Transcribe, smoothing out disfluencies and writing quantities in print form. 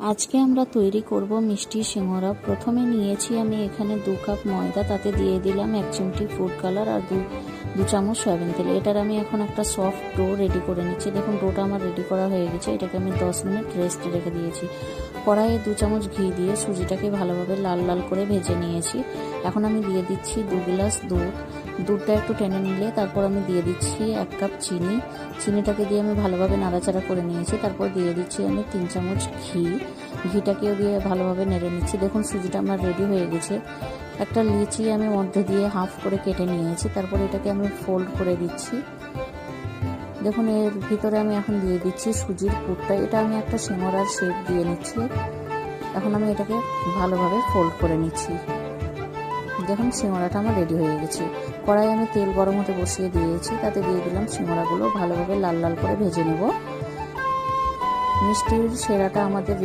আজকে আমরা তৈরি করব মিষ্টি সিঙ্গারা। প্রথমে নিয়েছি আমি এখানে 2 কাপ ময়দা, তাতে দিয়ে দিলাম 1 চিমটি ফুড কালার আর 2 চামচ সয়াবিন তেল। এটার আমি এখন একটা সফট ডো রেডি করে নিচ্ছি। দেখুন ডোটা আমার রেডি করা হয়ে গেছে। এটাকে আমি 10 মিনিট রেস্টে রেখে দিয়েছি। কড়াইয়ে 2 চামচ ঘি দিয়ে সুজিটাকে ভালোভাবে লাল লাল করে ভেজে নিয়েছি। এখন আমি দিয়ে দিচ্ছি 2 গ্লাস দুধ। দুধটা একটু টেনে নিলে তারপর আমি দিয়ে দিচ্ছি 1 কাপ চিনি। চিনিটাকে দিয়ে আমি ভালোভাবে নাড়াচাড়া করে নিয়েছি। তারপর দিয়ে দিচ্ছি আমি 3 চামচ ঘিটাকেও দিয়ে ভালোভাবে নেড়ে নিচ্ছি। দেখুন সুজিটা আমার রেডি হয়ে গেছে। একটা লিচি আমি মধ্যে দিয়ে হাফ করে কেটে নিয়েছি। তারপর এটাকে আমি ফোল্ড করে দিচ্ছি। দেখুন এর ভিতরে আমি এখন দিয়ে দিচ্ছি সুজির পুরটা। এটা আমি একটা সিঙ্গারার শেপ দিয়ে নিচ্ছি। এখন আমি এটাকে ভালোভাবে ফোল্ড করে নিচ্ছি। দেখুন সিঙ্গারাটা আমার রেডি হয়ে গেছে। কড়াই আমি তেল গরম হতে বসিয়ে দিয়েছি, তাতে দিয়ে দিলাম সিঙ্গারাগুলো। ভালোভাবে লাল লাল করে ভেজে নেব। মিষ্টির সেরাটা আমাদের